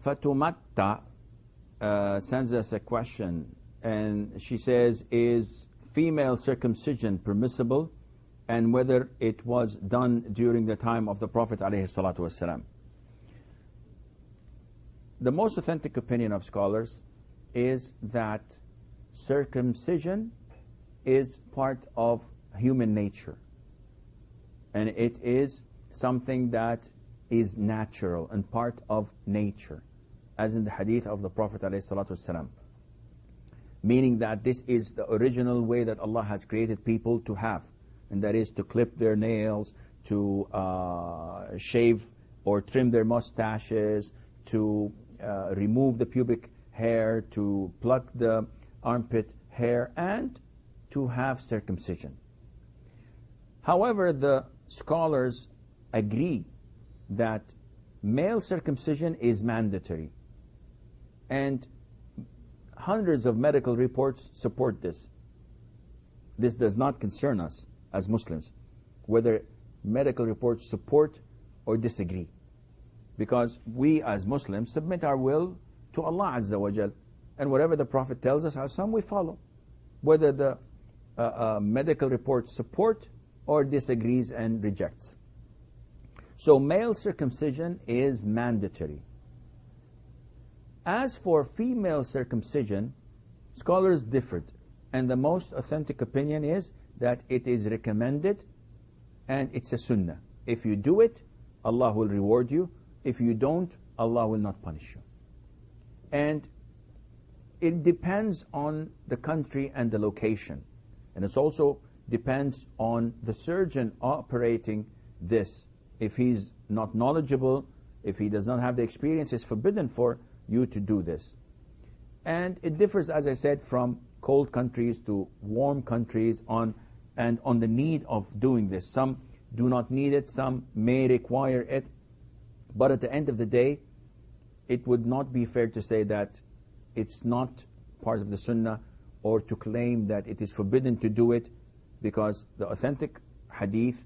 Fatumatta sends us a question, and she says, is female circumcision permissible, and whether it was done during the time of the Prophet ﷺ. The most authentic opinion of scholars is that circumcision is part of human nature, and it is something that is natural and part of nature, as in the hadith of the Prophet ﷺ, meaning that this is the original way that Allah has created people to have, and that is to clip their nails, to shave or trim their mustaches, to remove the pubic hair, to pluck the armpit hair, and to have circumcision. However, the scholars agree that male circumcision is mandatory, and hundreds of medical reports support this. This does not concern us as Muslims, whether medical reports support or disagree, because we as Muslims submit our will to Allah Azza wa Jal, and whatever the Prophet tells us, as some we follow, whether the medical reports support or disagrees and rejects. So male circumcision is mandatory. As for female circumcision, scholars differed, and the most authentic opinion is that it is recommended and it's a sunnah. If you do it, Allah will reward you. If you don't, Allah will not punish you. And it depends on the country and the location. And it also depends on the surgeon operating this. If he's not knowledgeable, if he does not have the experience, it's forbidden for you to do this. And it differs, as I said, from cold countries to warm countries and on the need of doing this. Some do not need it, some may require it, but at the end of the day, it would not be fair to say that it's not part of the sunnah, or to claim that it is forbidden to do it, because the authentic hadith,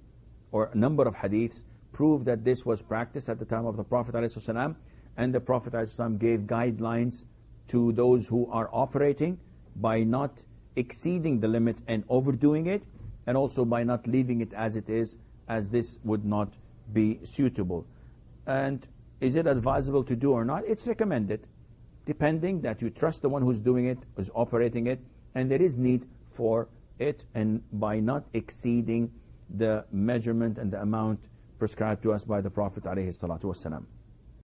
or a number of hadiths, prove that this was practiced at the time of the Prophet ﷺ, and the Prophet ﷺ gave guidelines to those who are operating by not exceeding the limit and overdoing it, and also by not leaving it as it is, as this would not be suitable. And is it advisable to do or not? It's recommended, depending that you trust the one who's doing it, who's operating it, and there is need for it, and by not exceeding the measurement and the amount prescribed to us by the Prophet ﷺ.